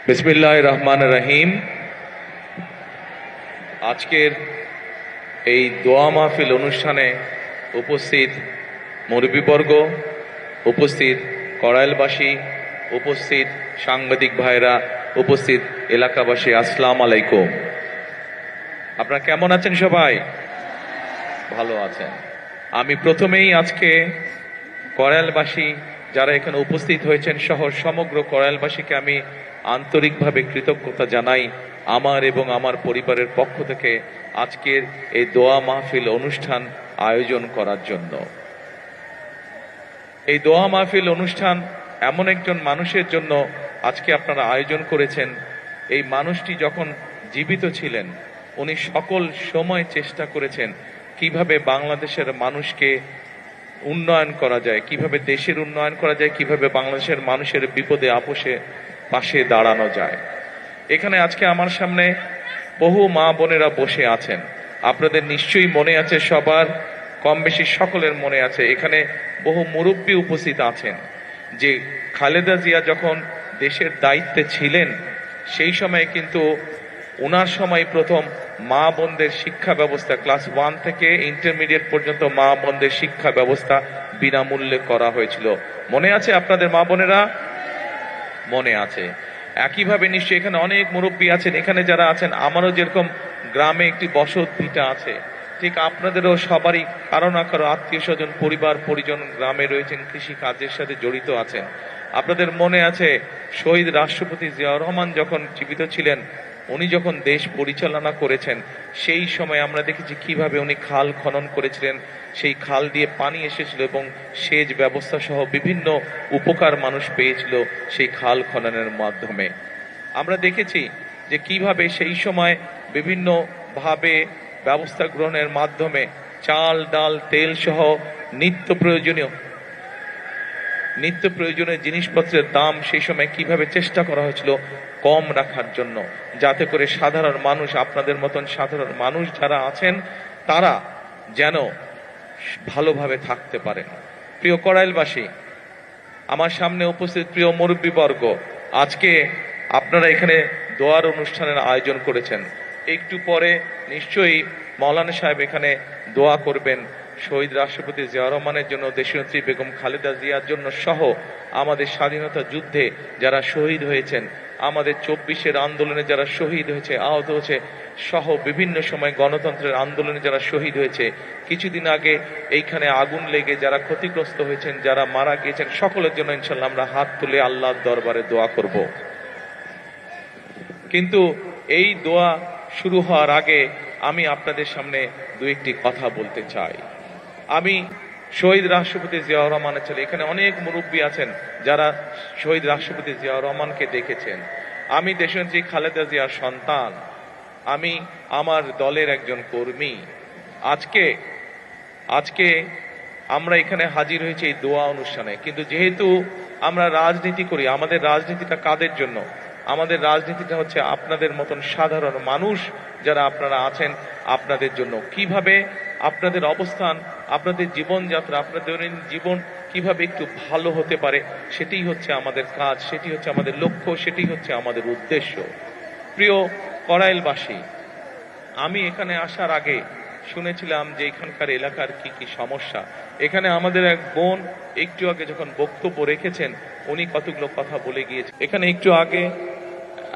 বিসমিল্লাহির রহমানির রহিম। আজকের এই দোয়া মাহফিল অনুষ্ঠানে উপস্থিত মুরব্বীবর্গ, উপস্থিত কড়াইলবাসী, উপস্থিত সাংবাদিক ভাইরা, উপস্থিত এলাকাবাসী, আসসালামু আলাইকুম। আপনারা কেমন আছেন? সবাই ভালো আছেন? আমি প্রথমেই আজকে কড়াইলবাসী যারা এখানে উপস্থিত হয়েছেন সহ সমগ্র কড়াইলবাসীকে আমি আন্তরিকভাবে কৃতজ্ঞতা জানাই আমার এবং আমার পরিবারের পক্ষ থেকে আজকের এই দোয়া মাহফিল অনুষ্ঠান আয়োজন করার জন্য। এই দোয়া মাহফিল অনুষ্ঠান এমন একজন মানুষের জন্য আজকে আপনারা আয়োজন করেছেন। এই মানুষটি যখন জীবিত ছিলেন উনি সকল সময় চেষ্টা করেছেন কিভাবে বাংলাদেশের মানুষকে উন্নয়ন করা যায়, কিভাবে দেশের উন্নয়ন করা যায়, কিভাবে বাংলাদেশের মানুষের বিপদে আপোষে পাশে দাঁড়ানো যায়। এখানে আজকে আমার সামনে বহু মা বোনেরা বসে আছেন। আপনাদের নিশ্চয়ই মনে আছে, সবার কম বেশি সকলের মনে আছে, এখানে বহু মুরব্বী উপস্থিত আছেন যে খালেদা জিয়া যখন দেশের দায়িত্বে ছিলেন সেই সময় কিন্তু ওনার সময় প্রথম মা বোনদের শিক্ষা ব্যবস্থা ক্লাস 1 থেকে ইন্টারমিডিয়েট পর্যন্ত মা বোনদের শিক্ষা ব্যবস্থা বিনামূল্যে করা হয়েছিল। মনে আছে আপনাদের মা বোনেরা? মনে আছে। একইভাবে নিশ্চয়ই এখানে অনেক মুরব্বী আছেন, এখানে যারা আছেন আমারও যেরকম গ্রামে একটি বসত ভিটা আছে, ঠিক আপনাদেরও সবারই কারো না কারো আত্মীয় স্বজন, পরিবার পরিজন গ্রামে রয়েছেন, কৃষি কাজের সাথে জড়িত আছেন। আপনাদের মনে আছে শহীদ রাষ্ট্রপতি জিয়াউর রহমান যখন জীবিত ছিলেন, উনি যখন দেশ পরিচালনা করেছেন সেই সময় আমরা দেখেছি কিভাবে উনি খাল খনন করেছিলেন, সেই খাল দিয়ে পানি এসেছিল এবং সেচ ব্যবস্থা সহ বিভিন্ন উপকার মানুষ পেয়েছিল সেই খাল খননের মাধ্যমে। আমরা দেখেছি যে কিভাবে সেই সময় বিভিন্ন ভাবে ব্যবস্থা গ্রহণের মাধ্যমে চাল ডাল তেল সহ নিত্য প্রয়োজনীয় জিনিসপত্রের দাম সেই সময় কিভাবে চেষ্টা করা হয়েছিল কম রাখার জন্য, যাতে করে সাধারণ মানুষ, আপনাদের মতন সাধারণ মানুষ যারা আছেন তারা যেন ভালোভাবে থাকতে পারেন। প্রিয় কড়াইলবাসী, আমার সামনে উপস্থিত প্রিয় মুরব্বীবর্গ, আজকে আপনারা এখানে দোয়ার অনুষ্ঠানের আয়োজন করেছেন। একটু পরে নিশ্চয়ই মৌলানা সাহেব এখানে দোয়া করবেন শহীদ রাষ্ট্রপতি জিয়াউর রহমানের জন্য, দেশনেত্রী বেগম খালেদা জিয়ার জন্য সহ আমাদের স্বাধীনতা যুদ্ধে যারা শহীদ হয়েছেন, আমাদের 24-এর আন্দোলনে যারা শহীদ হয়েছে, আহত হয়েছে সহ বিভিন্ন সময় গণতন্ত্রের আন্দোলনে যারা শহীদ হয়েছে, কিছুদিন আগে এইখানে আগুন লেগে যারা ক্ষতিগ্রস্ত হয়েছেন, যারা মারা গিয়েছেন, সকলের জন্য ইনশাল্লাহ আমরা হাত তুলে আল্লাহর দরবারে দোয়া করব। কিন্তু এই দোয়া শুরু হওয়ার আগে আমি আপনাদের সামনে দু একটি কথা বলতে চাই। আমি শহীদ রাষ্ট্রপতি জিয়াউর রহমানের ছেলে, এখানে অনেক মুরব্বী আছেন যারা শহীদ রাষ্ট্রপতি জিয়াউর রহমানকে দেখেছেন। আমি দেশনেত্রী খালেদা জিয়ার সন্তান, আমি আমার দলের একজন কর্মী। আজকে আমরা এখানে হাজির হয়েছি এই দোয়া অনুষ্ঠানে, কিন্তু যেহেতু আমরা রাজনীতি করি, আমাদের রাজনীতিটা কাদের জন্য? আমাদের রাজনীতিটা হচ্ছে আপনাদের মতন সাধারণ মানুষ যারা আপনারা আছেন, আপনাদের জন্য। কিভাবে আপনাদের অবস্থান, আপনাদের জীবনযাত্রা, আপনাদের দৈনন্দিন জীবন কিভাবে একটু ভালো হতে পারে, সেটাই হচ্ছে আমাদের কাজ, সেটি হচ্ছে আমাদের লক্ষ্য, সেটি হচ্ছে আমাদের উদ্দেশ্য। প্রিয় কড়াইলবাসী, আমি এখানে আসার আগে শুনেছিলাম যে এখানকার এলাকার কি কি সমস্যা। এখানে আমাদের এক বোন একটু আগে যখন বক্তব্য রেখেছেন উনি কতগুলো কথা বলে গিয়েছেন। এখানে একটু আগে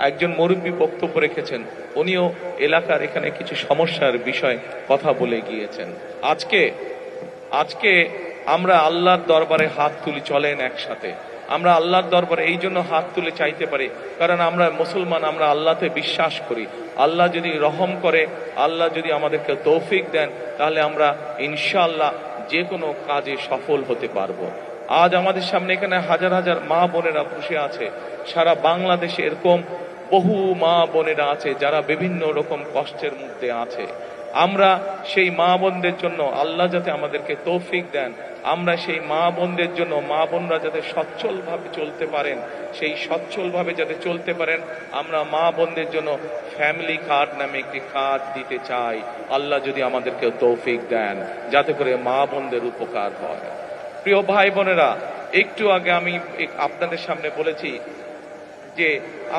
একজন মুরব্বী বক্তব্য রেখেছেন, উনিও এলাকার এখানে কিছু সমস্যার বিষয় কথা বলে গিয়েছেন। আজকে আমরা আল্লাহর দরবারে হাত তুলি, চলেন একসাথে। আমরা আল্লাহর দরবারে এই জন্য হাত তুলে চাইতে পারি কারণ আমরা মুসলমান, আমরা আল্লাহতে বিশ্বাস করি। আল্লাহ যদি রহম করে, আল্লাহ যদি আমাদেরকে তৌফিক দেন, তাহলে আমরা ইনশাআল্লাহ যে কোনো কাজে সফল হতে পারবো। আজ আমাদের সামনে এখানে হাজার হাজার মা বোনেরা বসে আছে। সারা বাংলাদেশে এরকম বহু মা বোনেরা আছে যারা বিভিন্ন রকম কষ্টের মধ্যে আছে। আমরা সেই মা বোনদের জন্য আল্লাহ যাতে আমাদেরকে তৌফিক দেন, আমরা সেই মা বোনদের জন্য, মা বোনরা যাতে সচ্ছলভাবে চলতে পারেন, সেই সচ্ছলভাবে যাতে চলতে পারেন, আমরা মা বোনদের জন্য ফ্যামিলি কার্ড নামে একটি কার্ড দিতে চাই। আল্লাহ যদি আমাদেরকে তৌফিক দেন যাতে করে মা বোনদের উপকার হয়। প্রিয় ভাই বোনেরা, একটু আগে আমি আপনাদের সামনে বলেছি যে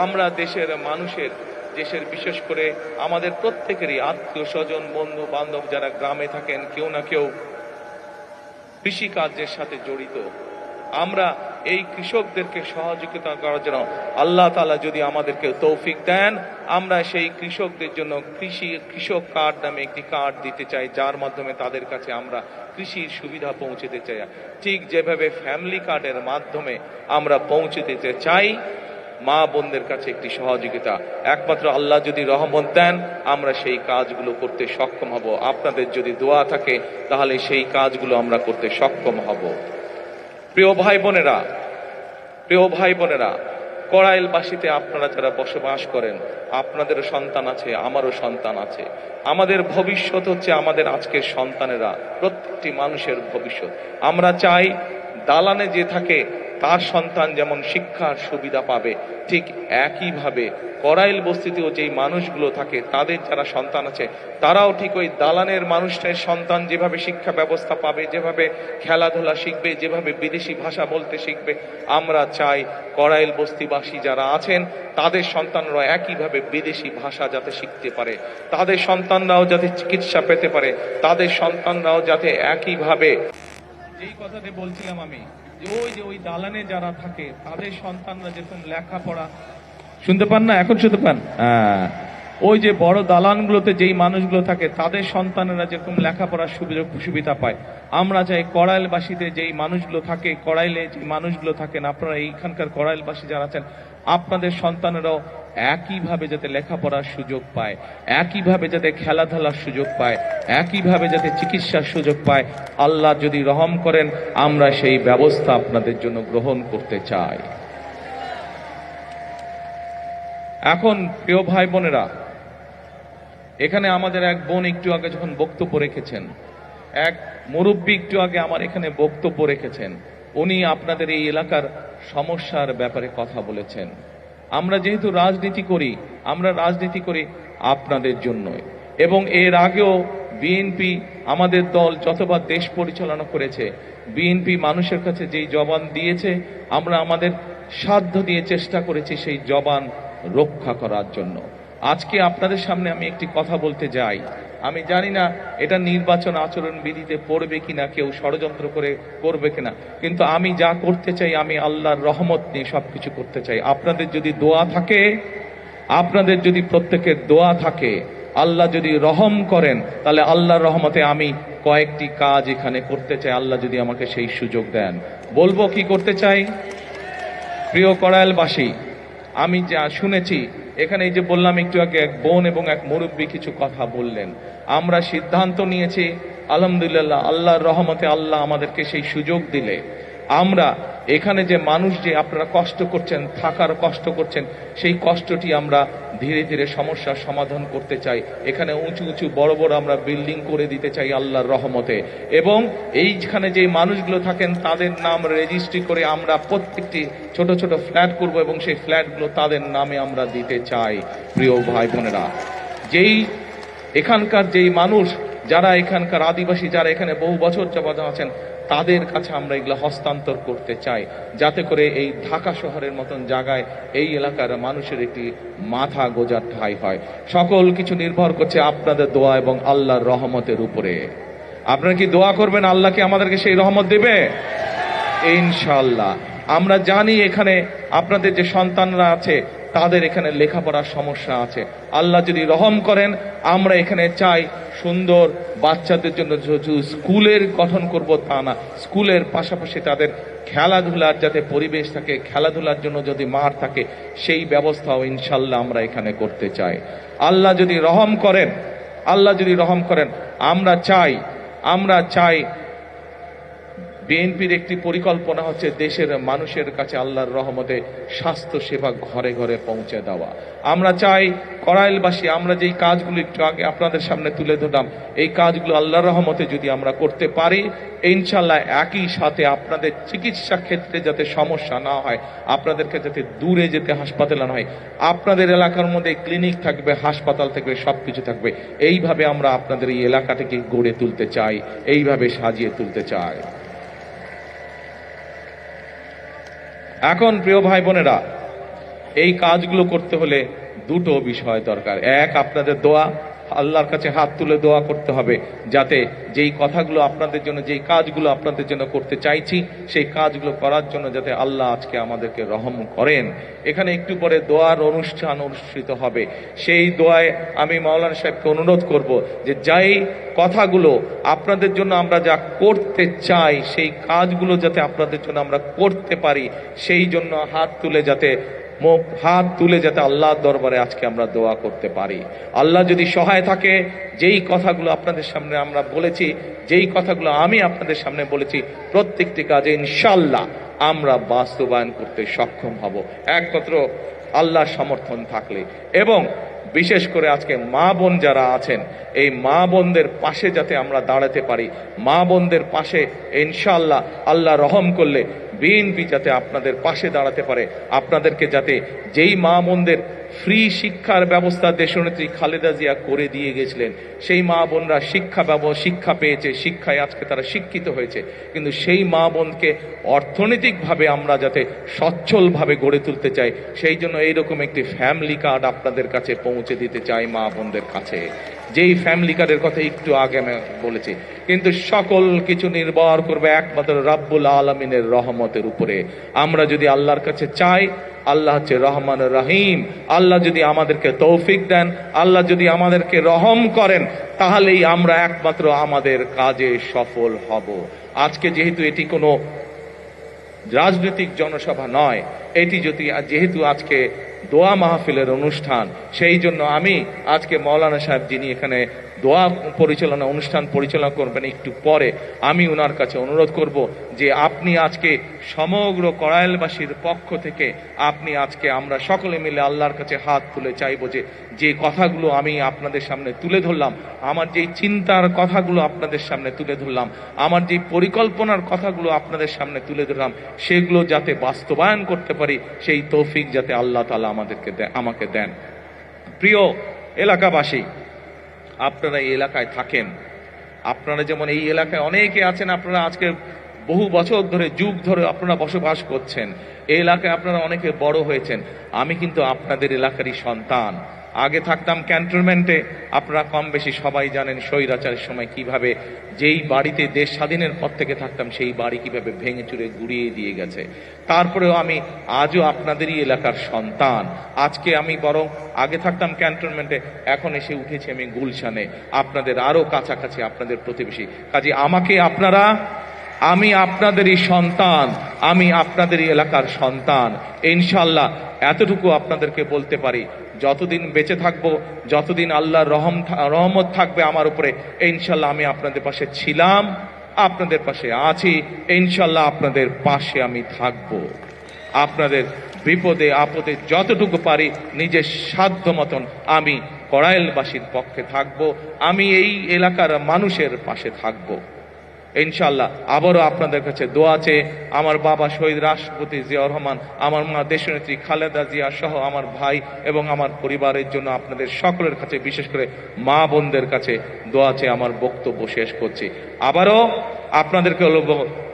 আমরা দেশের বিশেষ করে আমাদের প্রত্যেকেরই আত্মীয় স্বজন বন্ধু বান্ধব যারা গ্রামে থাকেন কেউ না কেউ কৃষিকার্যের সাথে জড়িত। আমরা এই কৃষকদেরকে সহযোগিতা করার জন্য আল্লাহ তাআলা যদি আমাদেরকে তৌফিক দেন, আমরা সেই কৃষকদের জন্য কৃষক কার্ড নামে একটি কার্ড দিতে চাই, যার মাধ্যমে তাদের কাছে আমরা কৃষির সুবিধা পৌঁছে চাই। ঠিক যেভাবে ফ্যামিলি কার্ডের মাধ্যমে আমরা পৌঁছে দিতে চাই মা বোনদের কাছে একটি সহযোগিতা, একমাত্র আল্লাহ যদি রহমত দেন আমরা সেই কাজগুলো করতে সক্ষম হব। আপনাদের যদি দোয়া থাকে তাহলে সেই কাজগুলো আমরা করতে সক্ষম হব। প্রিয় ভাই বোনেরা, কড়াইলবাসীতে আপনারা যারা বসবাস করেন, আপনাদেরও সন্তান আছে, আমারও সন্তান আছে। আমাদের ভবিষ্যৎ হচ্ছে আমাদের আজকের সন্তানেরা, প্রত্যেকটি মানুষের ভবিষ্যৎ। আমরা চাই দালানে যে থাকে তার সন্তান যেমন শিক্ষার সুবিধা পাবে, ঠিক একইভাবে কড়াইল বস্তিতেও যেই মানুষগুলো থাকে তাদের যারা সন্তান আছে তারাও ঠিক ওই দালানের মানুষটার সন্তান যেভাবে শিক্ষা ব্যবস্থা পাবে, যেভাবে খেলাধুলা শিখবে, যেভাবে বিদেশি ভাষা বলতে শিখবে, আমরা চাই কড়াইল বস্তিবাসী যারা আছেন তাদের সন্তানরা একইভাবে বিদেশি ভাষা যাতে শিখতে পারে, তাদের সন্তানরাও যাতে চিকিৎসা পেতে পারে, তাদের সন্তানরাও যাতে একইভাবে, যেই কথাটি বলছিলাম আমি, যে ওই দালানে যারা থাকে তাদের সন্তানরা যেরকম লেখাপড়া, শুনতে পান না এখন? শুনতে পান? ওই যে বড় দালানগুলোতে যেই মানুষগুলো থাকে তাদের সন্তানেরা যেরকম লেখাপড়ার সুবিধা পায়, আমরা চাই কড়াইলবাসীতে যেই মানুষগুলো থাকে, কড়াইলে যে মানুষগুলো থাকেন, আপনারা এইখানকার কড়াইলবাসী যারা আছেন আপনাদের সন্তানেরাও একইভাবে যাতে লেখাপড়ার সুযোগ পায়, একইভাবে যাতে খেলাধুলার সুযোগ পায়, একইভাবে যাতে চিকিৎসার সুযোগ পায়, আল্লাহ যদি রহম করেন আমরা সেই ব্যবস্থা আপনাদের জন্য গ্রহণ করতে চাই। এখন প্রিয় ভাই বোনেরা, এখানে আমাদের এক বোন একটু আগে যখন বক্তব্য রেখেছেন, এক মুরব্বী একটু আগে আমার এখানে বক্তব্য রেখেছেন, উনি আপনাদের এই এলাকার সমস্যার ব্যাপারে কথা বলেছেন। আমরা যেহেতু রাজনীতি করি, আমরা রাজনীতি করি আপনাদের জন্যই, এবং এর আগেও বিএনপি আমাদের দল যতবার দেশ পরিচালনা করেছে, বিএনপি মানুষের কাছে যেই জবান দিয়েছে আমরা আমাদের সাধ্য দিয়ে চেষ্টা করেছি সেই জবান রক্ষা করার জন্য। আজকে আপনাদের সামনে আমি একটি কথা বলতে যাই, আমি জানি না এটা নির্বাচন আচরণ বিধিতে পড়বে কিনা, কেউ ষড়যন্ত্র করে করবে কিনা, কিন্তু আমি যা করতে চাই আমি আল্লাহর রহমত নিয়ে সবকিছু করতে চাই। আপনাদের যদি দোয়া থাকে, আপনাদের যদি প্রত্যেকের দোয়া থাকে, আল্লাহ যদি রহম করেন, তাহলে আল্লাহর রহমতে আমি কয়েকটি কাজ এখানে করতে চাই, আল্লাহ যদি আমাকে সেই সুযোগ দেন। বলবো কি করতে চাই? প্রিয় কড়াইলবাসী, আমি যা শুনেছি এখানে, এই যে বললাম একটু আগে এক বোন এবং এক মুরব্বী কিছু কথা বললেন, আমরা সিদ্ধান্ত নিয়েছি আলহামদুলিল্লাহ, আল্লাহর রহমতে আল্লাহ আমাদেরকে সেই সুযোগ দিলে আমরা এখানে যে মানুষ যে আপনারা কষ্ট করছেন, থাকার কষ্ট করছেন, সেই কষ্টটি আমরা ধীরে ধীরে সমস্যার সমাধান করতে চাই। এখানে উঁচু উঁচু বড় বড় আমরা বিল্ডিং করে দিতে চাই আল্লাহর রহমতে, এবং এইখানে যে মানুষগুলো থাকেন তাদের নাম রেজিস্ট্রি করে আমরা প্রত্যেকটি ছোট ছোট ফ্ল্যাট করব এবং সেই ফ্ল্যাটগুলো তাদের নামে আমরা দিতে চাই। প্রিয় ভাই বোনেরা, যেই এখানকার যেই মানুষ যারা এখানকার আদিবাসী, যারা এখানে বহু বছর যাবত আছেন, তাদের কাছে আমরা এগুলো হস্তান্তর করতে চাই, যাতে করে এই ঢাকা শহরের মতন জায়গায় এই এলাকার মানুষের একটি মাথা গোজার ঠাঁই হয়। সকল কিছু নির্ভর করছে আপনাদের দোয়া এবং আল্লাহর রহমতের উপরে। আপনারা কি দোয়া করবেন আল্লাহ কি আমাদেরকে সেই রহমত দেবে? ইনশাআল্লাহ। আমরা জানি এখানে আপনাদের যে সন্তানরা আছে তাদের এখানে লেখাপড়ার সমস্যা আছে, আল্লাহ যদি রহম করেন আমরা এখানে চাই সুন্দর বাচ্চাদের জন্য স্কুলের গঠন করব তা না, স্কুলের পাশাপাশি তাদের খেলাধুলার যাতে পরিবেশ থাকে, খেলাধুলার জন্য যদি মাঠ থাকে, সেই ব্যবস্থাও ইনশাল্লাহ আমরা এখানে করতে চাই। আল্লাহ যদি রহম করেন, আল্লাহ যদি রহম করেন, আমরা চাই বিএনপির একটি পরিকল্পনা হচ্ছে দেশের মানুষের কাছে আল্লাহর রহমতে স্বাস্থ্য সেবা ঘরে ঘরে পৌঁছে দেওয়া। আমরা চাই কড়াইলবাসী, আমরা যেই কাজগুলো একটু আগে আপনাদের সামনে তুলে ধরলাম, এই কাজগুলো আল্লাহর রহমতে যদি আমরা করতে পারি, ইনশাল্লাহ একই সাথে আপনাদের চিকিৎসা ক্ষেত্রে যাতে সমস্যা না হয়, আপনাদেরকে যাতে দূরে যেতে হাসপাতালে না হয়, আপনাদের এলাকার মধ্যে ক্লিনিক থাকবে, হাসপাতাল থাকবে, সবকিছু থাকবে। এইভাবে আমরা আপনাদের এই এলাকাটাকে গড়ে তুলতে চাই, এইভাবে সাজিয়ে তুলতে চাই। এখন প্রিয় ভাই বোনেরা, এই কাজগুলো করতে হলে দুটো বিষয় দরকার। এক, আপনাদের দোয়া, আল্লাহর কাছে হাত তুলে দোয়া করতে হবে যাতে যেই কথাগুলো আপনাদের জন্য, যেই কাজগুলো আপনাদের জন্য করতে চাইছি, সেই কাজগুলো করার জন্য যাতে আল্লাহ আজকে আমাদেরকে রহম করেন। এখানে একটু পরে দোয়ার অনুষ্ঠান অনুষ্ঠিত হবে। সেই দোয়ায় আমি মাওলানা সাহেবকে অনুরোধ করব যে যেই কথাগুলো আপনাদের জন্য আমরা যা করতে চাই, সেই কাজগুলো যাতে আপনাদের জন্য আমরা করতে পারি, সেই জন্য হাত তুলে যাতে আল্লাহর দরবারে আজকে আমরা দোয়া করতে পারি। আল্লাহ যদি সহায় থাকে, যেই কথাগুলো আপনাদের সামনে আমরা বলেছি, যেই কথাগুলো আমি আপনাদের সামনে বলেছি, প্রত্যেকটি কাজে ইনশাআল্লাহ আমরা বাস্তবায়ন করতে সক্ষম হব একমাত্র আল্লাহর সমর্থন থাকলে। এবং বিশেষ করে আজকে মা বোন যারা আছেন, এই মা বোনদের পাশে যাতে আমরা দাঁড়াতে পারি, মা বোনদের পাশে ইনশাআল্লাহ আল্লাহ রহম করলে বিএনপি যাতে আপনাদের পাশে দাঁড়াতে পারে, আপনাদেরকে যাতে যেই মা বোনদের ফ্রি শিক্ষার ব্যবস্থা দেশনেত্রী খালেদা জিয়া করে দিয়ে গেছিলেন, সেই মা বোনরা শিক্ষা পেয়েছে, শিক্ষায় আজকে তারা শিক্ষিত হয়েছে, কিন্তু সেই মা বোনকে অর্থনৈতিকভাবে আমরা যাতে সচ্ছলভাবে গড়ে তুলতে চাই, সেই জন্য এইরকম একটি ফ্যামিলি কার্ড আপনাদের কাছে পৌঁছে দিতে চাই মা বোনদের কাছে। যেই ফ্যামিলি কার্ডের কথা একটু আগে আমি বলেছি, কিন্তু সকল কিছু নির্ভর করবে একমাত্র রাব্বুল আলামিনের রহমতের উপরে। আমরা যদি আল্লাহর কাছে চাই, আল্লাহ হচ্ছে রহমান রহিম, আল্লাহ যদি আমাদেরকে তৌফিক দেন, আল্লাহ যদি আমাদেরকে রহম করেন, তাহলেই আমরা একমাত্র আমাদের কাজে সফল হব। আজকে যেহেতু এটি কোনো রাজনৈতিক জনসভা নয়, এটি যেহেতু আজকে দোয়া মাহফিলের অনুষ্ঠান, সেই জন্য আমি আজকে মাওলানা সাহেব যিনি এখানে দোয়া অনুষ্ঠান পরিচালনা করবেন একটু পরে, আমি ওনার কাছে অনুরোধ করব যে আপনি আজকে সমগ্র কড়াইলবাসীর পক্ষ থেকে আপনি আজকে আমরা সকলে মিলে আল্লাহর কাছে হাত তুলে চাইব যে কথাগুলো আমি আপনাদের সামনে তুলে ধরলাম, আমার যেই চিন্তার কথাগুলো আপনাদের সামনে তুলে ধরলাম, আমার যেই পরিকল্পনার কথাগুলো আপনাদের সামনে তুলে ধরলাম, সেগুলো যাতে বাস্তবায়ন করতে পারি, সেই তৌফিক যাতে আল্লাহ তাআলা আমাকে দেন। প্রিয় এলাকাবাসী, আপনারা এই এলাকায় থাকেন, আপনারা যেমন এই এলাকায় অনেকে আছেন, আপনারা আজকে বহু বছর ধরে, যুগ ধরে আপনারা বসবাস করছেন, এই এলাকায় আপনারা অনেকে বড় হয়েছেন। আমি কিন্তু আপনাদের এলাকারই সন্তান। আগে থাকতাম ক্যান্টনমেন্টে, আপনারা কম বেশি সবাই জানেন স্বৈরাচারের সময় কিভাবে যেই বাড়িতে দেশ স্বাধীনের পর থেকে থাকতাম, সেই বাড়ি কিভাবে ভেঙে চুরে গুড়িয়ে দিয়ে গেছে। তারপরেও আমি আজও আপনাদেরই এলাকার সন্তান। আজকে আমি বরং আগে থাকতাম ক্যান্টনমেন্টে, এখন এসে উঠেছি আমি গুলশানে, আপনাদের আরো কাছাকাছি, আপনাদের প্রতিবেশী। কাজে আমি আপনাদেরই সন্তান, আমি আপনাদেরই এলাকার সন্তান। ইনশাআল্লাহ এতটুকু আপনাদেরকে বলতে পারি, যতদিন বেঁচে থাকবো, যতদিন আল্লাহর রহমত থাকবে আমার উপরে, ইনশাআল্লাহ আমি আপনাদের পাশে ছিলাম, আপনাদের পাশে আছি, ইনশাআল্লাহ আপনাদের পাশে আমি থাকব। আপনাদের বিপদে আপদে যতটুকু পারি নিজের সাধ্য মতন আমি কড়াইলবাসীর পক্ষে থাকব, আমি এই এলাকার মানুষের পাশে থাকব। ইনশাআল্লাহ আবারও আপনাদের কাছে দোয়া চেয়ে আমার বাবা শহীদ রাষ্ট্রপতি জিয়াউর রহমান, আমার মা দেশনেত্রী খালেদা জিয়া সহ আমার ভাই এবং আমার পরিবারের জন্য আপনাদের সকলের কাছে, বিশেষ করে মা বোনদের কাছে দোয়া চেয়ে আমার বক্তব্য শেষ করছি। আবারও আপনাদেরকে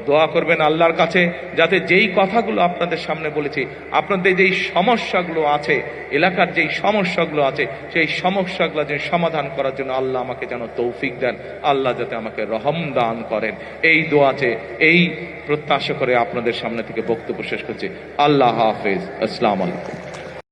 দোয়া করবেন আল্লাহর কাছে, যাতে যেই কথাগুলো আপনাদের সামনে বলেছি, আপনাদের যেই সমস্যাগুলো আছে, এলাকার যেই সমস্যাগুলো আছে, সেই সমস্যাগুলো যে সমাধান করার জন্য আল্লাহ আমাকে যেন তৌফিক দেন, আল্লাহ যাতে আমাকে রহম দান করেন, এই দোয়াতে এই প্রত্যাশা করে আপনাদের সামনে থেকে বক্তব্য শেষ করছি। আল্লাহ হাফেজ। আসসালামু আলাইকুম।